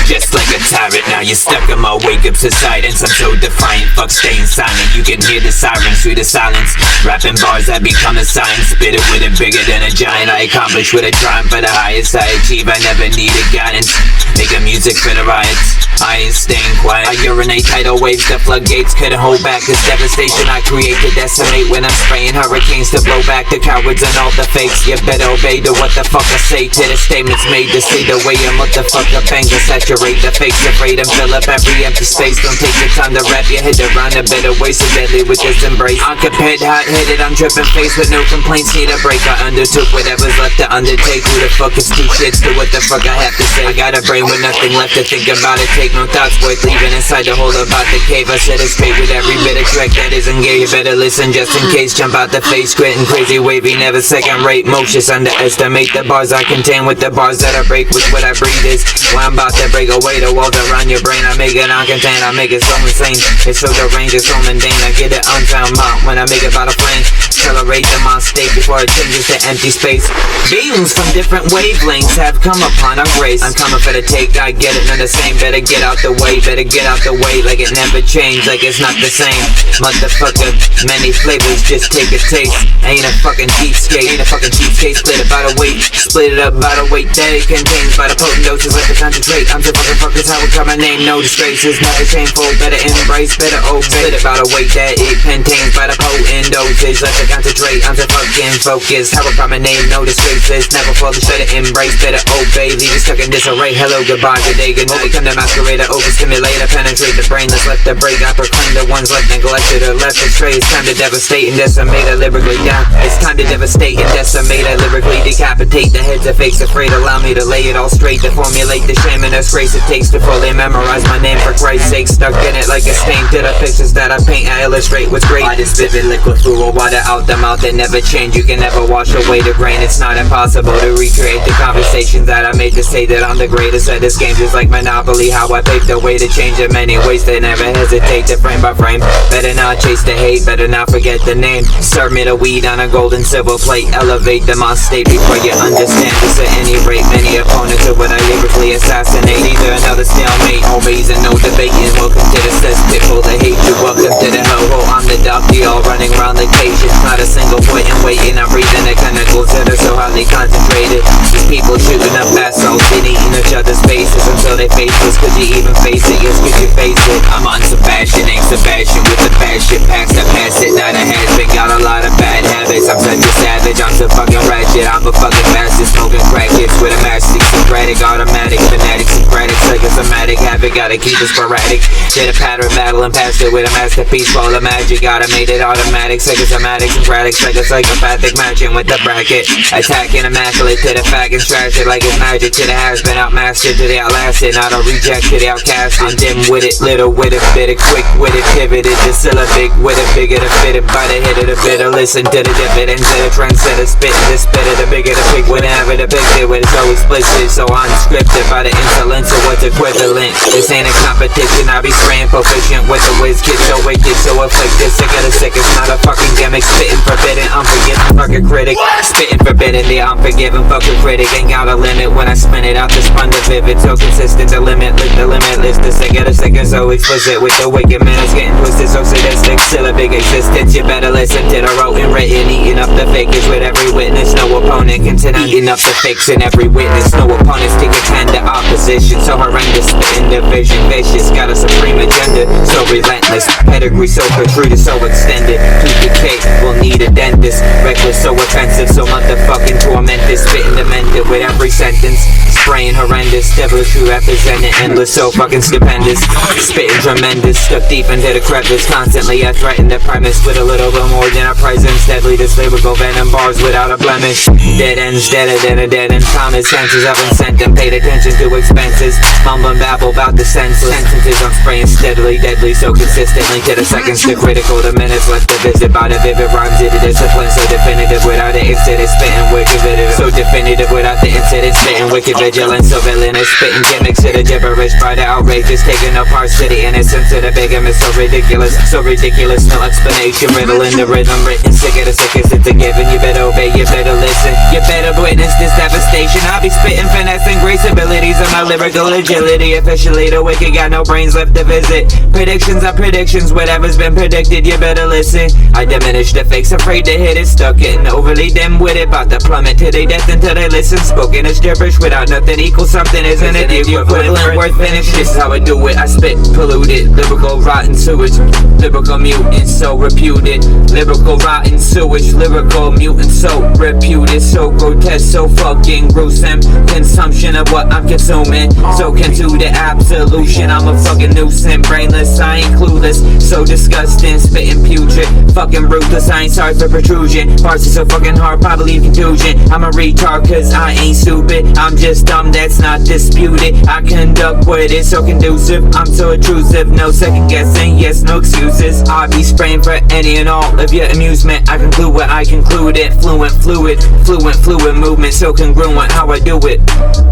Just like a tyrant, now you're stuck in my wake-up subsidence. I'm so defiant, fuck staying silent. You can hear the sirens through the silence. Rapping bars that become a science. Spit it with it bigger than a giant. I accomplish what I try for the highest I achieve. I never needed guidance. Making music for the riots, I ain't staying quiet. I urinate tidal waves, the floodgates couldn't hold back this devastation I create to decimate. When I'm spraying hurricanes to blow back the cowards and all the fakes. You better obey to what the fuck I say, to the statements made, to see the way I'm what the fuck up anger. Saturate the fakes afraid and fill up every empty space. Don't take the time to wrap your head around a better way, so deadly with this embrace. I'm compared, hot-headed, I'm dripping face with no complaints, need a break. I undertook whatever's left to undertake. Who the fuck is two shits to what the fuck I have to say? I got a brain with nothing left to think about it. Take no thoughts worth leaving inside the hole about the cave. I said it's straight with every bit of track that isn't gay. You better listen just in case. Jump out the face, gritting crazy wavy, never second rate. Motions underestimate the bars I contain with the bars that I break with what I breathe is. When I'm about to break away the walls around your brain, I make it uncontained, I make it so insane. It's so deranged, it's so mundane. I get it unfound mount when I make it about a flame. Accelerate them on state before it changes to empty space. Beings from different wavelengths have come upon our grace. I'm coming for the take, I get it, none the same. Better get out the way, better get out the way. Like it never changed, like it's not the same. Motherfucker, many flavors, just take a taste. Ain't a fucking cheapskate, ain't a fucking cheapskate. Split it by the weight, split it up by the weight that it contains. By the potent doses, let the concentrate. I'm the fucking fuckers, how we call my name, no disgraces. Never shameful, better embrace, better obey. Split it by the weight that it contains. By the potent doses, let the concentrate. I'm the fucking focus, how we call my name, no disgraces. Never fall to better embrace, better obey. Leave you stuck in disarray, hello, goodbye, good day, good night. Become the masquerader, overstimulator, penetrate the brain that's left to break. I proclaim the ones left neglected or left astray. It's time to devastate and decimate a lyrically down. It's time to devastate and decimate a lyrically decapitate the heads of fakes afraid. Allow me to lay it all straight, to formulate the shame and disgrace it takes to fully memorize my name. For Christ's sake, stuck in it like a stain to the pictures that I paint. I illustrate what's great. By this vivid liquid fluid water out the mouth that never change. You can never wash away the grain. It's not impossible to recreate the conversations that I made to say that I'm the greatest at this game. Just like Monopoly, how I paved the way to change in many ways. They never hesitate to frame by frame. Better not chase the hate, better not forget the name. Serve me the weed on a golden silver plate. Elevate them on state before you understand this. At any rate, many opponents are what I lyrically assassinate. Either another stalemate, always and no debating. Welcome to the cesspit full of hate. You welcome to the hellhole. I'm the donkey, all running around the cage. It's not a single point in waiting. I'm breathing the chemicals that are so highly concentrated. These people shooting up basalts and eating each other's faces until they faceless. Could you even face it? Yes, could you face it? I'm on Sebastian, ain't Sebastian with the bad shit. Packs that pass it, not a has-been. Got a lot of bad habits. I'm such a savage, I'm so fucking ratchet. I'm a fucking bastard, smoking crack hits with a matchstick. Socratic, automatic, fanatic, Socratic, psychosomatic habit. Gotta keep it sporadic. Did a pattern battle and passed it with a masterpiece full of magic. Gotta made it automatic, psychosomatic, Socratic, psychopathic, matching with the bracket. Attacking immaculate to the fact and trash it like it's magic. To the has-been outmastered, to the outlasted. Not a reject, to the outcast. I'm dim with it, little with it, bit it, quick with it, pivoted, the syllabic with it, bigger to fit it, by the hit of the bitter. Listen to the dividends of the trendsetter, spitting the spitter, the bigger the pick, whenever depicted with it's so explicit, so unscripted by the insolence of what's equivalent. This ain't a competition, I be spraying proficient with the whiz kid, so wicked, so afflicted, sick of the sick, it's not a fucking gimmick, spitting forbidden, unforgiving, fucking critic, spitting forbidden, the unforgiving, fucking critic, ain't got a limit when I spin it out, the spun the vivid, so consistent, the limitless, the sick of the sick, and so explicit with the wicked minutes getting twisted, so sadistic, still a big existence. You better listen to the rote and written, eating up the fakers with every witness. No opponent can tonight enough to fix in every witness. No opponents take a tend to opposition, so horrendous, spitting division, vicious. Got a supreme agenda, so relentless. Pedigree so protruded, so extended. Tooth decay, will need a dentist. Reckless, so offensive, so motherfucking tormented. Spitting demented with every sentence. Spraying horrendous, devilish who represented endless, so fucking stupendous. Spitting tremendous, stuck deep into the crevice. Constantly I threaten the premise with a little bit more than a presence. Deadly this lyrical venom, bars without a blemish. Dead ends, deader than a dead end. Common senses I've been sent and paid attention to expenses. Mumble and babble about the senseless sentences I'm spraying spitting steadily, deadly, so consistently to the seconds, the critical, the minutes left to visit by the vivid rhymes, it a discipline so definitive without the incident, spitting wicked vivid, so definitive without the incident, spitting wicked vigilance, so villainous, spitting gimmicks to the gibberish, by the outrageous, taking apart city innocence to the bigamous, so ridiculous, no explanation, riddle in the rhythm, written sick of the sickest, it's a given, you better obey, you better listen, you better witness this devastation, I'll be spitting finesse and grace abilities of my lyrical agility, officially the wicked got no brains left to visit, predictions are predictions, whatever's been predicted, you better listen, I diminish the fakes, afraid to hit it, stuck getting overly dim-witted, about to plummet to their death until they listen, spoken as gibberish, without nothing equals something, isn't it, the equivalent worth finish, this is how I do it, I spit polluted, lyrical rotten sewage, lyrical mutant so reputed, lyrical rotten sewage, lyrical mutant so reputed, so grotesque, so fucking gruesome, consumption of what I'm consuming, so can to the absolution, I'm a fucking nuisance, brainless, I ain't clueless, so disgusting, spitting putrid, fucking ruthless, I ain't sorry for protrusion, parts are so fucking hard, probably contusion, I'm a retard cause I ain't stupid, I'm just dumb, that's not disputed, I conduct what is so conducive, I'm so intrusive, no second guessing, yes, no excuses, I be spraying for any and all of your amusement, I conclude what I concluded, fluent movement, so congruent how I do it,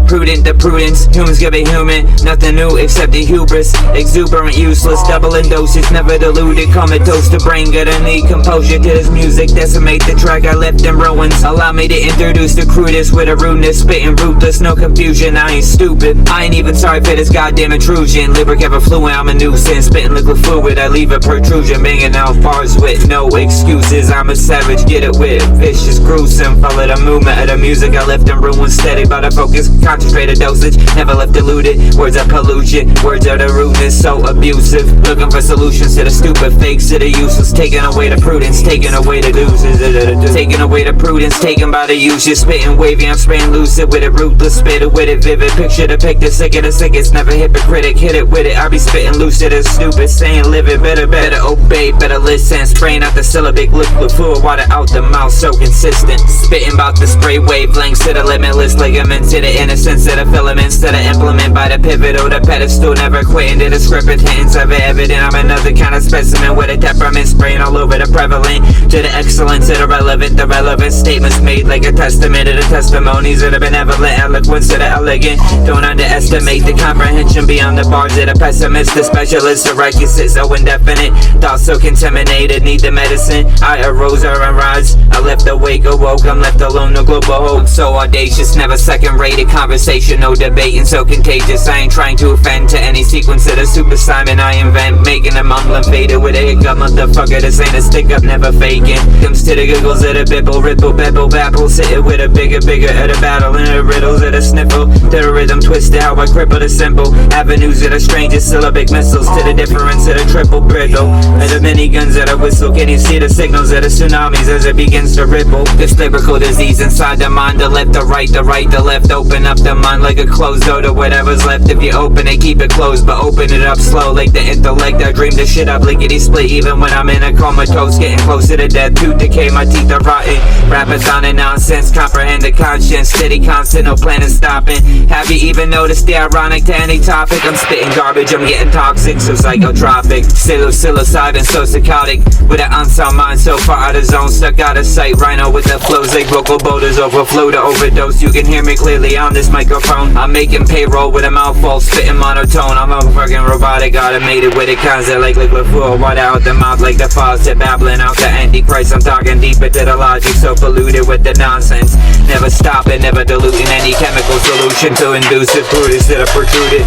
prudent the prudence, humans give a human, nothing new except the hubris, exuberant, useless, double in dosage, never diluted, comatose, the brain gonna need composure to this music, decimate the track I left in ruins, allow me to introduce the crudest with a rudeness, spitting ruthless, no confusion, I ain't stupid, I ain't even sorry for this goddamn intrusion, lyric ever fluent, I'm a nuisance, spitting liquid fluid, I leave a protrusion, banging out bars with no excuses, I'm a savage, get it with vicious, gruesome, follow the movement of the music, I left in ruins, steady by the focus, concentrated dosage, never left diluted, words are pollution, words are the rudeness, so abusive, looking for solutions to the stupid fakes, to the useless, taking away the prudence, taking away the deuces, taking away the prudence, taken by the uses, spitting wavy, I'm spraying lucid with it, ruthless, spit it with it, vivid, picture the picture, sick of the sickest, never hypocritic, hit it with it, I be spitting lucid as stupid, saying live it, better obey, better listen, spraying out the syllabic, liquid fluid, water out the mouth, so consistent, spitting about the spray wavelengths to the limitless ligaments, to the innocence of the filaments, to the implement by the pivot or the pedestal, never quitting to the scripted hints of it evident, I'm another kind of specimen with a temperament, spraying all over the prevalent, to the excellence of the relevant statements made like a testament of the testimonies of the benevolent, eloquence of the elegant, don't underestimate the comprehension beyond the bars of the pessimist, the specialist, the requisite, so indefinite, thoughts so contaminated, need the medicine, I arose or arise, I left awake, awoke, I'm left alone, no global hope, so audacious, never second-rated conversation, no debating, so contagious, I ain't trying to offend to any sequence of the super Simon I invent, making a mumbling faded with a hiccup, motherfucker, this ain't a stick-up, never faking, comes to the giggles of the bibble, ripple, bebble, babble, sitting with a bigger of the battle, and the riddles of the sniffle, to the rhythm twisted, how I cripple the simple, avenues of the strangest syllabic missiles, to the difference of the triple brittle, and the miniguns of the whistle, can you see the signals of the tsunamis as it begins to ripple, this lyrical disease inside the mind, the left, the right, the left, open up the mind like a closed door to whatever's left, if you open it, keep it closed, but open it up slow, like the intellect, I dream the shit up, lickety split, even when I'm in a comatose, getting closer to death, tooth decay, my teeth are rotten, rapathon and nonsense, comprehend the conscience, steady constant, no plan is stopping, have you even noticed the ironic to any topic, I'm spitting garbage, I'm getting toxic, so psychotropic, psilocybin, so psychotic, with an unsound mind, so far out of zone, stuck out of sight, rhino with the flows, like vocal boulders, overflow to overdose, you can hear me clearly on this microphone, I'm making payroll with a mouthful, spitting monotone, I'm a fucking robotic, automated with a concept like liquid fluid, water out the mouth like the faucet, babbling out the antichrist, I'm talking deeper to the logic, so polluted with the nonsense, never stopping, never diluting any chemical solution to induce it, prudence that are protruded,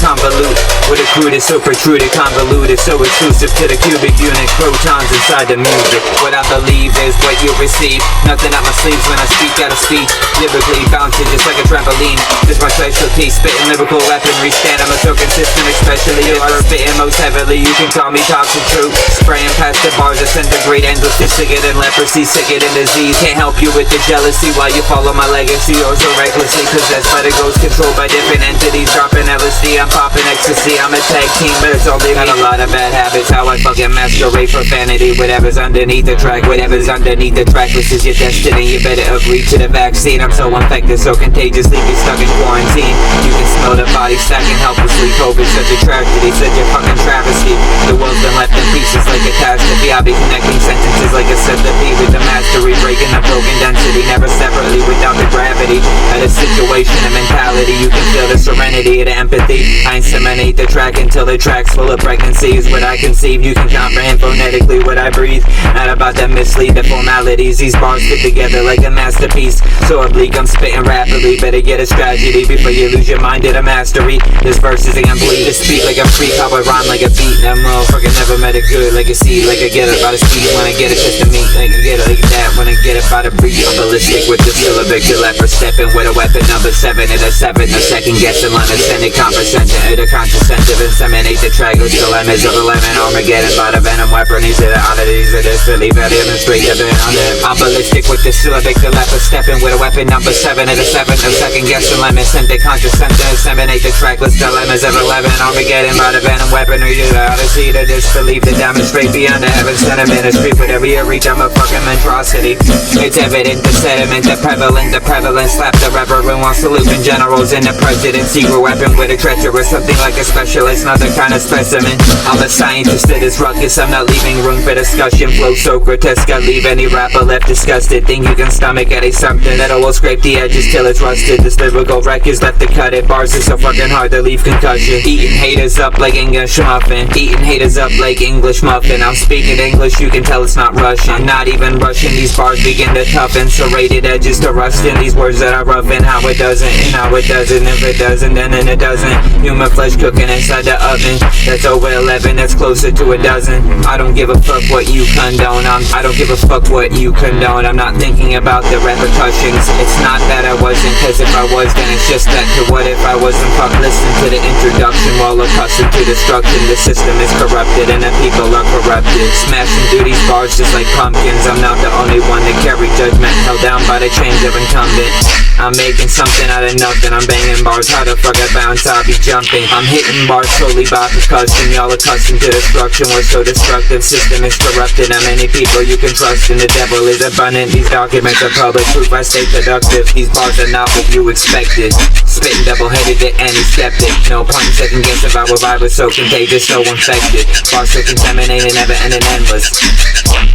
convolute, with a crudest, so protruded, convoluted, so exclusive to the cubic unit, protons inside the music, what I believe is what you receive, nothing up my sleeves when I speak out of speech, lyrically bouncing just like a trampoline, this my specialty, spitting lyrical weaponry, stand, I'm so consistent, especially if I'm spitting most heavily, you can call me TOXICTRUTH, spraying past the bars, disintegrate endless, just sicker than leprosy, sicker than disease, can't help you with the jealousy, while you follow my legacy, or so recklessly possessed by the ghost, controlled by different entities, dropping LSD, I'm popping ecstasy, I'm a tag team, but it's only got a lot of bad habits, how I I fucking masquerade profanity. Whatever's underneath the track, whatever's underneath the track, this is your destiny. You better agree to the vaccine. I'm so infected, so contagious, leave you stuck in quarantine. You can smell the body stacking helplessly. COVID's such a tragedy, such a fucking travesty. The world's been left in pieces like a catastrophe. I'll be connecting sentences like a centipede with the mastery, breaking the broken density, never separately without the gravity. At a situation, a mentality, you can feel the serenity of the empathy. I inseminate the track until the track's full of pregnancy is what I conceive. You can comprehend phonetically what I breathe. Not about to mislead the formalities. These bars fit together like a masterpiece. So oblique, I'm spitting rapidly. Better get a strategy before you lose your mind to the mastery. This verse is incomplete. To speak like a freak, how I rhyme like a beat. That motherfucker never met it good like a seed. Like I get it by the speed when I get it just to meet. Like I get it like that when I get it by the breed. I'm ballistic with the syllabic, the leper stepping with a weapon. Number 7 and a 7. The second guessing line ascended comprehension of the contraceptive. Inseminate the track. Let's go lemons of 11. Armageddon by the venom weapon. These are the oddities of this really better demonstrate the venom on them. I'm ballistic with the syllabic, the leper stepping with a weapon. Number 7 and a 7. The second guessing lemon scented contraceptive. Inseminate the track. Let's go lemons of 11. Armageddon by the venom weapon. These are the odyssey to disbelief to demonstrate beyond the heavens sentiment. A street for every reach. I'm a fucking monstrosity. It's evident the sediment, the prevalent slap the reverend while saluting generals in the president. Secret weapon with a treacherous, something like a specialist, not the kind of specimen. I'm a scientist to this ruckus, I'm not leaving room for discussion. Flow so grotesque, I leave any rapper left disgusted. Think you can stomach at something that will scrape the edges till it's rusted. This lyrical wreck is left to cut it. Bars are so fucking hard to leave concussion. Eating haters up like English muffin. Eating haters up like English muffin. I'm speaking English, you can tell it's not Russian. Not even Russian, these bars begin to toughen. Serrated edges to rust in these words that are rough. And how it doesn't, and how it doesn't. If it doesn't, then it doesn't. Human flesh cooking inside the oven. That's over 11, that's closer to a dozen. I don't give a fuck what you condone. I don't give a fuck what you condone. I'm not thinking about the repercussions. It's not that I wasn't, cause if I was, then it's just that. To what if I wasn't? Fuck, listen to the introduction. While accustomed to destruction, the system is corrupted and the people are corrupted. Smashing through these bars just like pumpkins. I'm not the only one to carry judgment, held down by the chains of incumbent. I'm making something out of nothing. I'm banging bars, how the fuck I bounce, I'll be jumping. I'm hitting bars solely by percussion. Y'all accustomed to destruction, we're so destructive. System is corrupted, how many people you can trust? And the devil is abundant, these documents are public proof I stay productive. These bars are not what you expected. Spitting double-headed to any skeptic. No point in second guess if our virus so contagious, so infected. Bars so contaminated, never ending endless.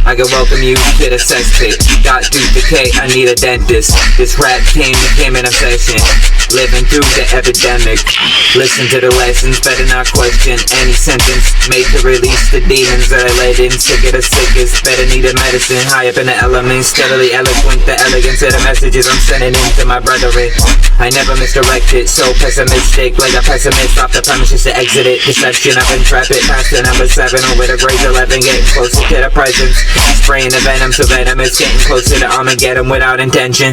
I can welcome you to the sex pit. Got tooth decay, I need a dentist. This rap became an obsession. Living through the epidemic. Listen to the lessons, better not question any sentence. Made to release the demons that I let in. Sick of the sickest, better need a medicine. High up in the elements, steadily eloquent. The elegance of the messages I'm sending in to my brethren. I never misdirect it, so pessimistic. Like a pessimist off the premises to exit it. Deception, I've been intrepid. Past the number 7 over the grade 11. Getting closer to the presence. Spraying the venom, so venom is getting closer to Armageddon without intention.